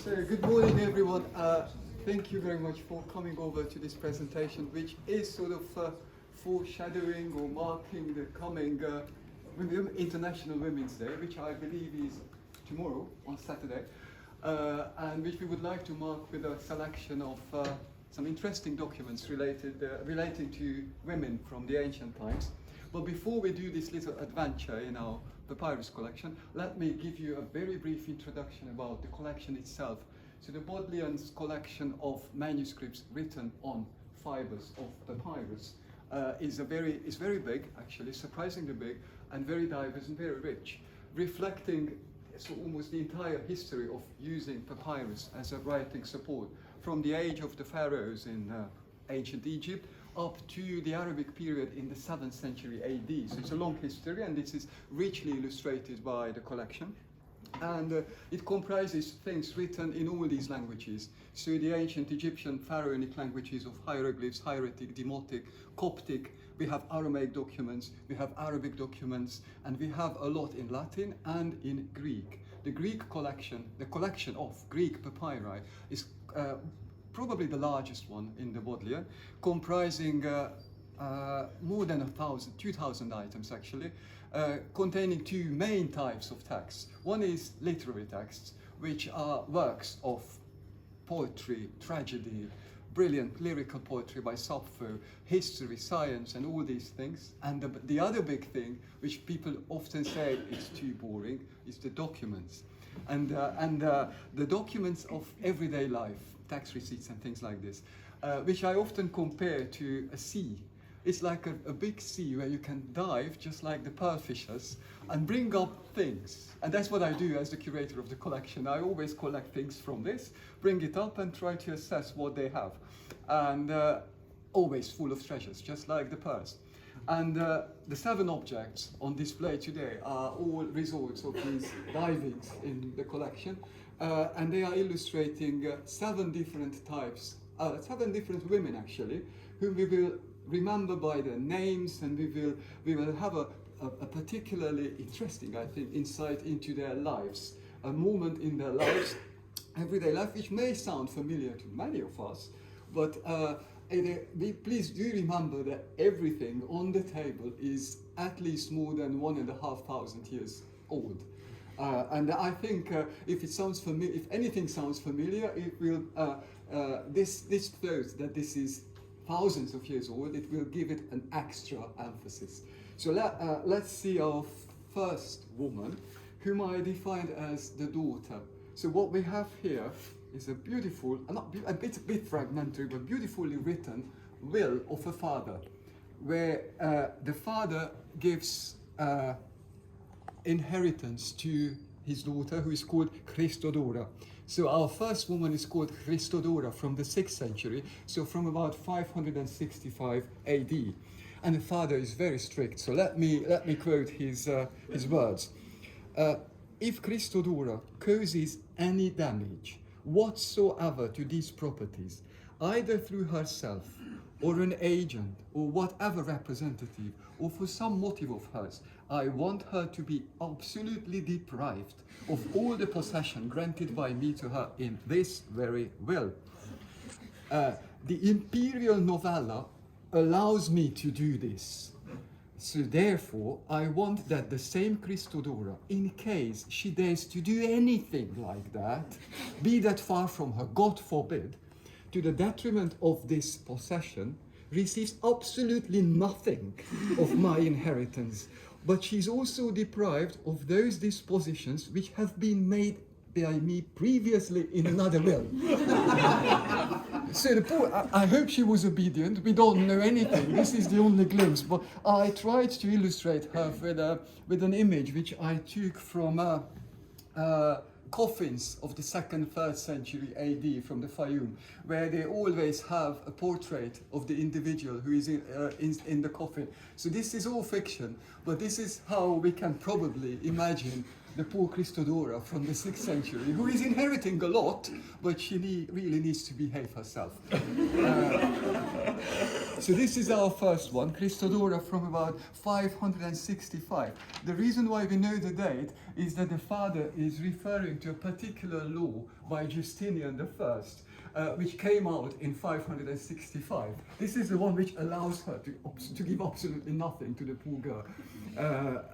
So, good morning everyone. Thank you very much for coming over to this presentation, which is sort of foreshadowing or marking the coming International Women's Day, which I believe is tomorrow on Saturday, and which we would like to mark with a selection of some interesting documents relating to women from the ancient times. But before we do this little adventure in our papyrus collection, let me give you a very brief introduction about the collection itself. So the Bodleian's collection of manuscripts written on fibers of papyrus is very big, actually, surprisingly big, and very diverse and very rich, reflecting almost the entire history of using papyrus as a writing support from the age of the pharaohs in ancient Egypt up to the Arabic period in the 7th century AD. So it's a long history, and this is richly illustrated by the collection. And it comprises things written in all these languages. So the ancient Egyptian pharaonic languages of hieroglyphs, hieratic, demotic, Coptic, we have Aramaic documents, we have Arabic documents, and we have a lot in Latin and in Greek. The Greek collection, the collection of Greek papyri, is probably the largest one in the Bodleian, comprising more than 2,000 items actually, containing two main types of texts. One is literary texts, which are works of poetry, tragedy, brilliant lyrical poetry by Sappho, history, science, and all these things. And the other big thing, which people often say is too boring, is the documents. And the documents of everyday life, tax receipts and things like this, which I often compare to a sea. It's like a big sea where you can dive, just like the pearl fishers, and bring up things. And that's what I do as the curator of the collection. I always collect things from this, bring it up, and try to assess what they have. And always full of treasures, just like the pearls. And the 7 objects on display today are all results of these divings in the collection. And they are illustrating 7 different types, 7 different women actually, whom we will remember by their names, and we will have a particularly interesting, I think, insight into their lives, a moment in their lives, everyday life, which may sound familiar to many of us, but please do remember that everything on the table is at least more than 1,500 years old. And I think if anything sounds familiar, it will. This shows that this is thousands of years old. It will give it an extra emphasis. So let's see our first woman, whom I defined as the daughter. So what we have here is a beautiful, a bit fragmentary, but beautifully written will of a father, where the father gives inheritance to his daughter, who is called Christodora. So our first woman is called Christodora from the 6th century, so from about 565 AD. And the father is very strict, so let me quote his words. If Christodora causes any damage whatsoever to these properties, either through herself or an agent or whatever representative, or for some motive of hers, I want her to be absolutely deprived of all the possession granted by me to her in this very will. The imperial novella allows me to do this. So therefore, I want that the same Christodora, in case she dares to do anything like that, be that far from her, God forbid, to the detriment of this possession, receives absolutely nothing of my inheritance, but she's also deprived of those dispositions which have been made by me previously in another will. So the poor, I hope she was obedient. We don't know anything. This is the only glimpse, but I tried to illustrate her with an image which I took from coffins of the 2nd, 3rd century AD from the Fayum, where they always have a portrait of the individual who is in the coffin. So this is all fiction, but this is how we can probably imagine the poor Christodora from the 6th century, who is inheriting a lot, but she really needs to behave herself. So this is our first one, Christodora, from about 565. The reason why we know the date is that the father is referring to a particular law by Justinian I, which came out in 565. This is the one which allows her to give absolutely nothing to the poor girl.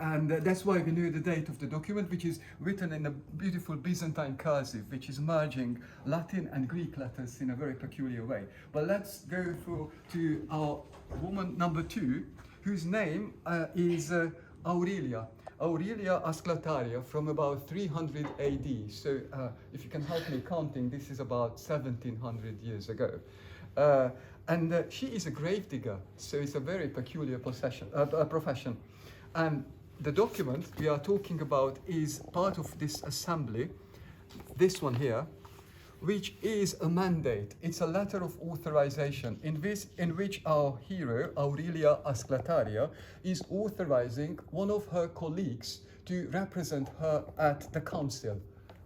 And that's why we know the date of the document, which is written in a beautiful Byzantine cursive, which is merging Latin and Greek letters in a very peculiar way. But let's go through to our woman number 2, whose name is Aurelia. Aurelia Asclataria, from about 300 AD. So if you can help me counting, this is about 1700 years ago. And she is a gravedigger, so it's a very peculiar profession. And the document we are talking about is part of this assembly, this one here, which is a mandate. It's a letter of authorization in which our hero, Aurelia Asclataria, is authorizing one of her colleagues to represent her at the council.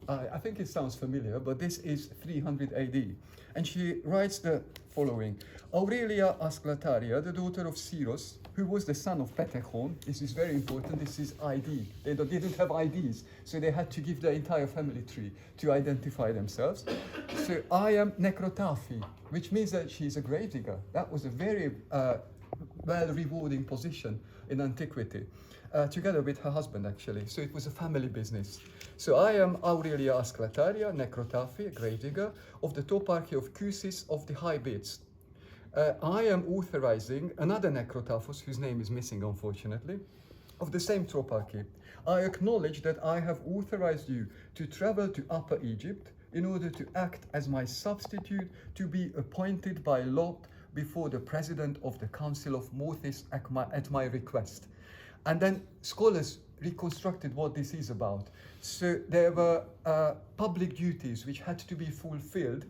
I think it sounds familiar, but this is 300 AD. And she writes the following. Aurelia Asclataria, the daughter of Cyrus, who was the son of Péter Tóth. This is very important, this is ID. They didn't have IDs, so they had to give the entire family tree to identify themselves. So I am necrotaphy, which means that she's a gravedigger. That was a very well-rewarding position in antiquity, together with her husband, actually. So it was a family business. So I am Aurelia Asclataria, necrotaphy, gravedigger, of the toparchy of Kysis of the Hybids. I am authorizing another necrotaphos, whose name is missing, unfortunately, of the same toparchy. I acknowledge that I have authorized you to travel to Upper Egypt in order to act as my substitute, to be appointed by lot before the president of the Council of Morthis at my request. And then scholars reconstructed what this is about. So there were public duties which had to be fulfilled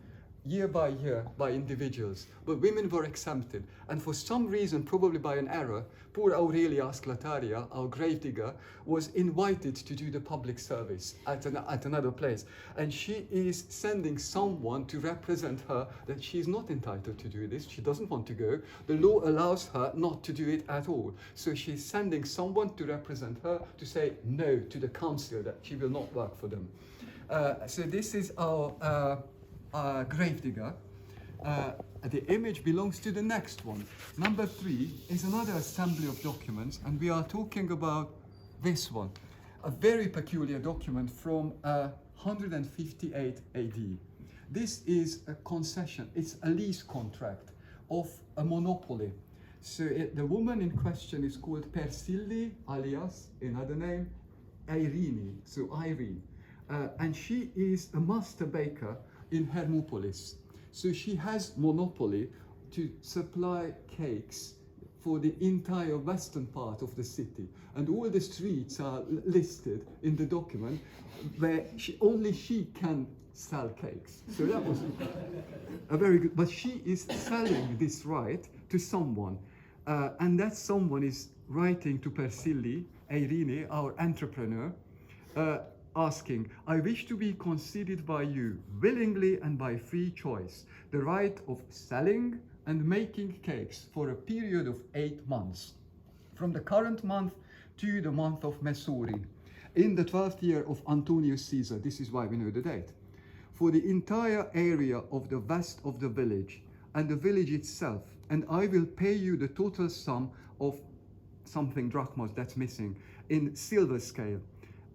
year by year by individuals, but women were exempted. And for some reason, probably by an error, poor Aurelia Asclataria, our gravedigger, was invited to do the public service at another place. And she is sending someone to represent her that she is not entitled to do this. She doesn't want to go. The law allows her not to do it at all. So she's sending someone to represent her to say no to the council, that she will not work for them. So this is our gravedigger. The image belongs to the next one. Number 3 is another assembly of documents, and we are talking about this one, a very peculiar document from 158 AD. This is a concession, it's a lease contract of a monopoly. So the woman in question is called Persili, alias, another name, Irene, so Irene. And she is a master baker in Hermopolis. So she has monopoly to supply cakes for the entire western part of the city. And all the streets are listed in the document where only she can sell cakes. So that was a very good, but she is selling this right to someone. And that someone is writing to Persili, Irene, our entrepreneur, asking, I wish to be conceded by you, willingly and by free choice, the right of selling and making cakes for a period of 8 months, from the current month to the month of Mesori, in the 12th year of Antonius Caesar. This is why we know the date. For the entire area of the west of the village and the village itself, and I will pay you the total sum of something drachmas, that's missing, in silver scale.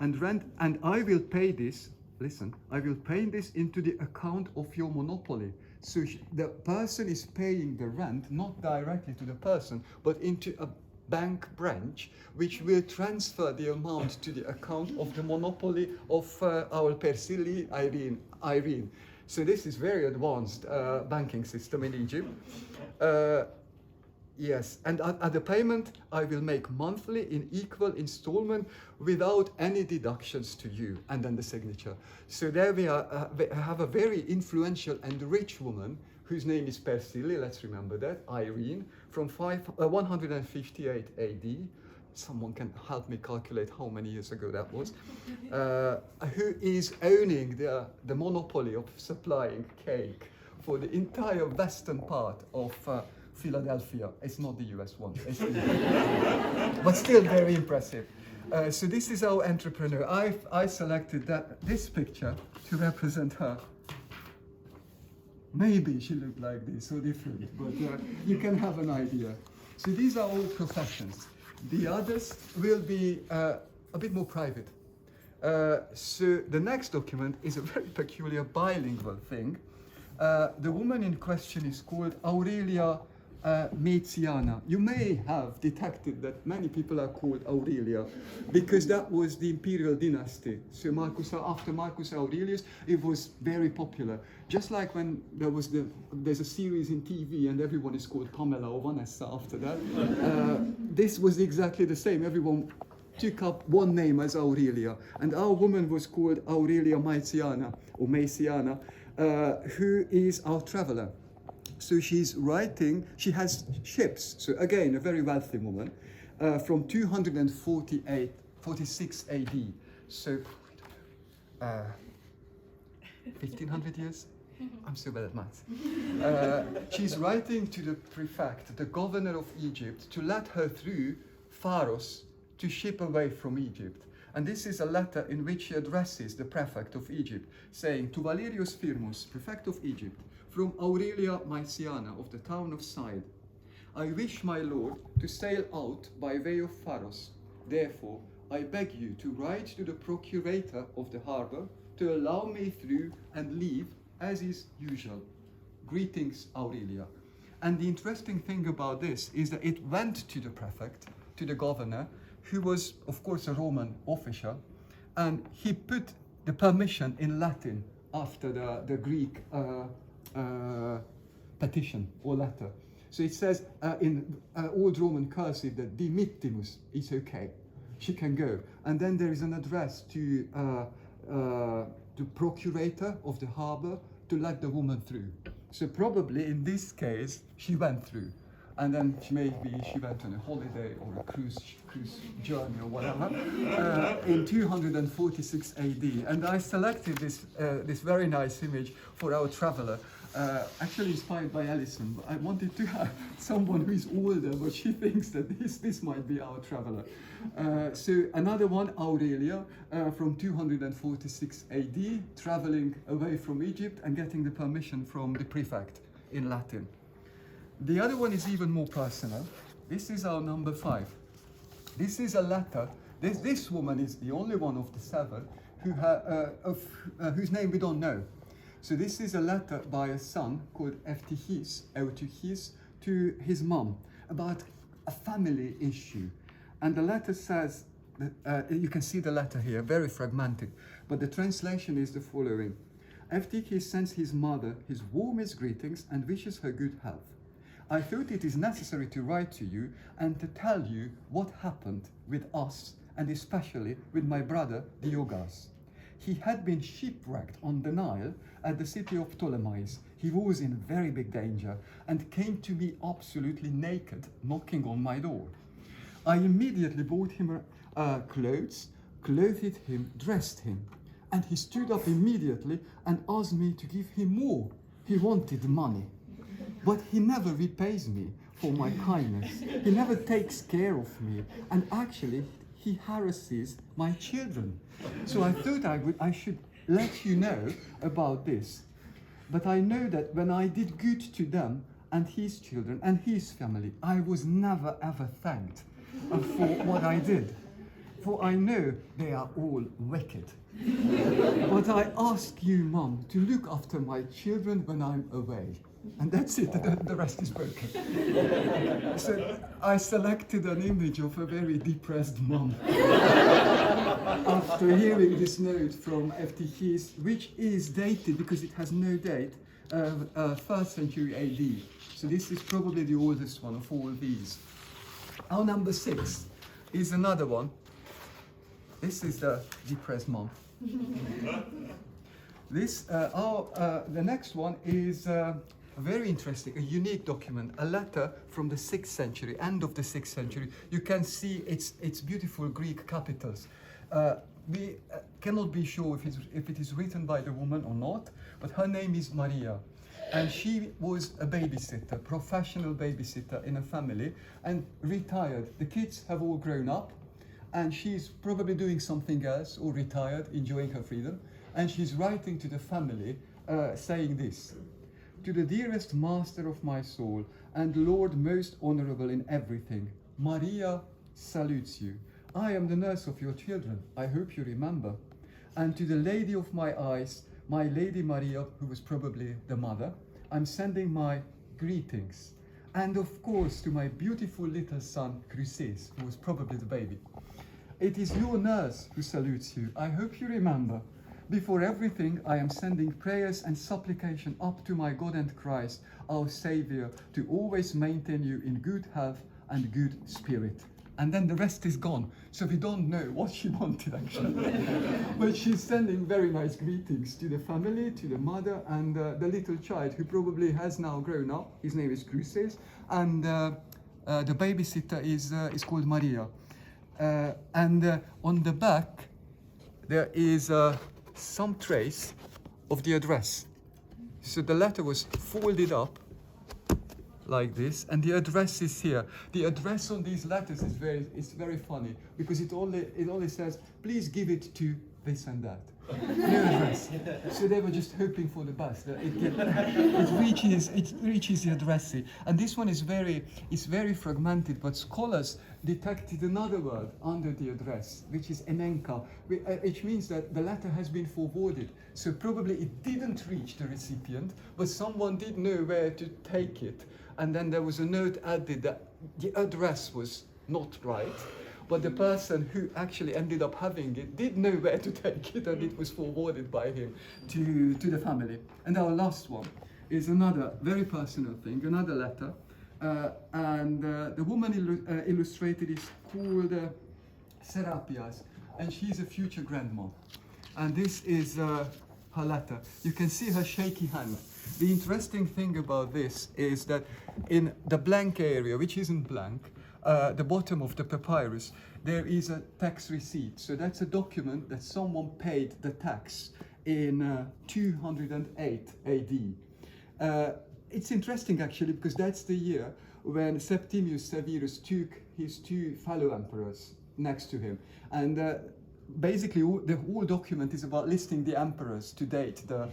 And rent, and I will pay this, listen, I will pay this into the account of your monopoly. So the person is paying the rent, not directly to the person, but into a bank branch, which will transfer the amount to the account of the monopoly of our Persili, Irene. So this is very advanced banking system in Egypt. Yes, and at the payment, I will make monthly in equal installment without any deductions to you, and then the signature. So there we have a very influential and rich woman whose name is Persili, let's remember that, Irene, from 158 AD. Someone can help me calculate how many years ago that was, who is owning the monopoly of supplying cake for the entire western part of Philadelphia. It's not the US one, it's but still very impressive. So this is our entrepreneur. I selected this picture to represent her. Maybe she looked like this or different, but you can have an idea. So these are all professions. The others will be a bit more private. So the next document is a very peculiar bilingual thing. The woman in question is called Aurelia Maetiana. You may have detected that many people are called Aurelia because that was the imperial dynasty. So after Marcus Aurelius, it was very popular. Just like when there's a series in TV and everyone is called Pamela or Vanessa after that. This was exactly the same. Everyone took up one name as Aurelia. And our woman was called Aurelia Maetiana, or Maetiana, who is our traveller. So she's writing, she has ships, so again, a very wealthy woman, from 246 AD, so 1500 years? I'm so bad at maths. She's writing to the prefect, the governor of Egypt, to let her through Pharos to ship away from Egypt. And this is a letter in which she addresses the prefect of Egypt, saying, to Valerius Firmus, prefect of Egypt, from Aurelia Maetiana of the town of Side, I wish my lord to sail out by way of Pharos. Therefore, I beg you to write to the procurator of the harbour to allow me through and leave as is usual. Greetings, Aurelia. And the interesting thing about this is that it went to the prefect, to the governor, who was, of course, a Roman official, and he put the permission in Latin after the Greek petition or letter. So it says in Old Roman cursive that dimittimus is okay, she can go. And then there is an address to the procurator of the harbour to let the woman through. So probably in this case, she went through. And then maybe she went on a holiday or a cruise journey or whatever in 246 AD. And I selected this very nice image for our traveller, actually inspired by Alison. I wanted to have someone who is older, but she thinks that this might be our traveller. So another one, Aurelia, from 246 AD, travelling away from Egypt and getting the permission from the prefect in Latin. The other one is even more personal. This is our number 5. This is a letter. This woman is the only one of the 7 whose name we don't know. So this is a letter by a son called Eutychus to his mum about a family issue. And the letter says, you can see the letter here, very fragmented, but the translation is the following. Eutychus sends his mother his warmest greetings and wishes her good health. I thought it is necessary to write to you and to tell you what happened with us and especially with my brother Diogas. He had been shipwrecked on the Nile at the city of Ptolemais. He was in very big danger and came to me absolutely naked, knocking on my door. I immediately bought him clothes, clothed him, dressed him, and he stood up immediately and asked me to give him more. He wanted money. But he never repays me for my kindness. He never takes care of me. And actually, he harasses my children. So I thought I should let you know about this. But I know that when I did good to them and his children and his family, I was never ever thanked for what I did. For I know they are all wicked. But I ask you, Mum, to look after my children when I'm away. And that's it, the rest is broken. So I selected an image of a very depressed mum after hearing this note from Eutychus, which is dated, because it has no date, 1st century AD. So this is probably the oldest one of all these. Our number 6 is another one. This is the depressed mum. The next one is very interesting, a unique document, a letter from the 6th century, end of the 6th century. You can see its beautiful Greek capitals. We cannot be sure if it is written by the woman or not, but her name is Maria. And she was a babysitter, professional babysitter in a family, and retired. The kids have all grown up, and she's probably doing something else, or retired, enjoying her freedom. And she's writing to the family, saying this: "To the dearest master of my soul, and Lord most honorable in everything, Maria salutes you. I am the nurse of your children, I hope you remember. And to the lady of my eyes, my Lady Maria, who was probably the mother, I'm sending my greetings. And of course to my beautiful little son, Chryses, who was probably the baby. It is your nurse who salutes you, I hope you remember. Before everything, I am sending prayers and supplication up to my God and Christ, our Savior, to always maintain you in good health and good spirit." And then the rest is gone, so we don't know what she wanted actually. But she's sending very nice greetings to the family, to the mother, and the little child who probably has now grown up. His name is Chryses, and the babysitter is called Maria. And on the back, there is some trace of the address. So the letter was folded up like this, and the address is here. The address on these letters is very funny, because it only says, "Please give it to this and that." No address. So they were just hoping for the best. It reaches the addressee. And this one is very fragmented, but scholars detected another word under the address, which is enenka, which means that the letter has been forwarded. So probably it didn't reach the recipient, but someone did know where to take it. And then there was a note added that the address was not right, but the person who actually ended up having it did know where to take it, and it was forwarded by him to the family. And our last one is another very personal thing, another letter. And the woman illustrated is called Seraphia, and she's a future grandma. And this is her letter. You can see her shaky hand. The interesting thing about this is that in the blank area, which isn't blank, the bottom of the papyrus, there is a tax receipt. So that's a document that someone paid the tax in 208 AD. It's interesting actually, because that's the year when Septimius Severus took his two fellow emperors next to him. And basically the whole document is about listing the emperors to date the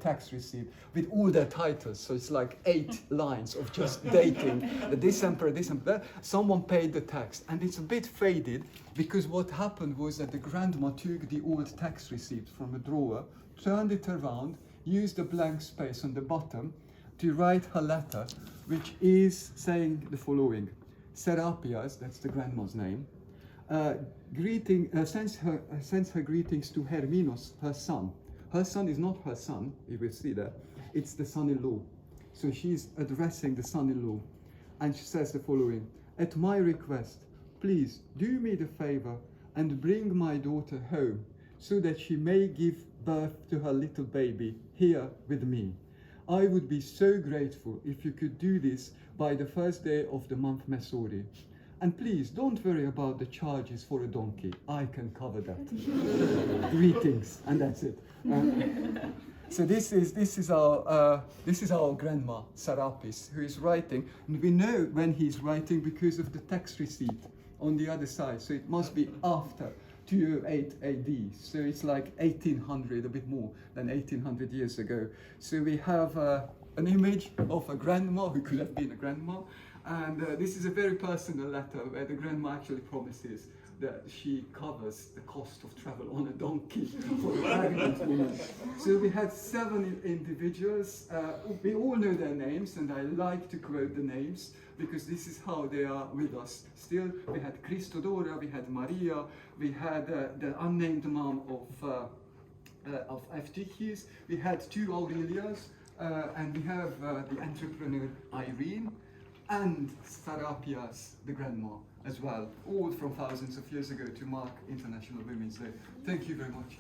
tax receipt with all their titles. So it's like 8 lines of just dating this emperor. Someone paid the tax, and it's a bit faded, because what happened was that the grandma took the old tax receipt from a drawer, turned it around, used the blank space on the bottom to write her letter, which is saying the following: Seraphias, that's the grandma's name, sends her greetings to Herminos, her son. Her son is not her son, you will see that. It's the son-in-law. So she's addressing the son-in-law. And she says the following: "At my request, please do me the favor and bring my daughter home, so that she may give birth to her little baby here with me. I would be so grateful if you could do this by the first day of the month Mesori. And please don't worry about the charges for a donkey. I can cover that." Greetings, and that's it. So this is our grandma Serapis, who is writing, and we know when he's writing because of the tax receipt on the other side. So it must be after 208 AD. So it's like 1800, a bit more than 1800 years ago. So we have an image of a grandma who could have been a grandma. And this is a very personal letter where the grandma actually promises that she covers the cost of travel on a donkey for a pregnant woman. So we had 7 individuals. We all know their names, and I like to quote the names because this is how they are with us. Still, we had Christodora, we had Maria, we had the unnamed mom of Eutychius, we had 2 Aurelias, and we have the Entrepreneur Irene, and Seraphias, the grandma, as well, all from thousands of years ago to mark International Women's Day. Thank you very much.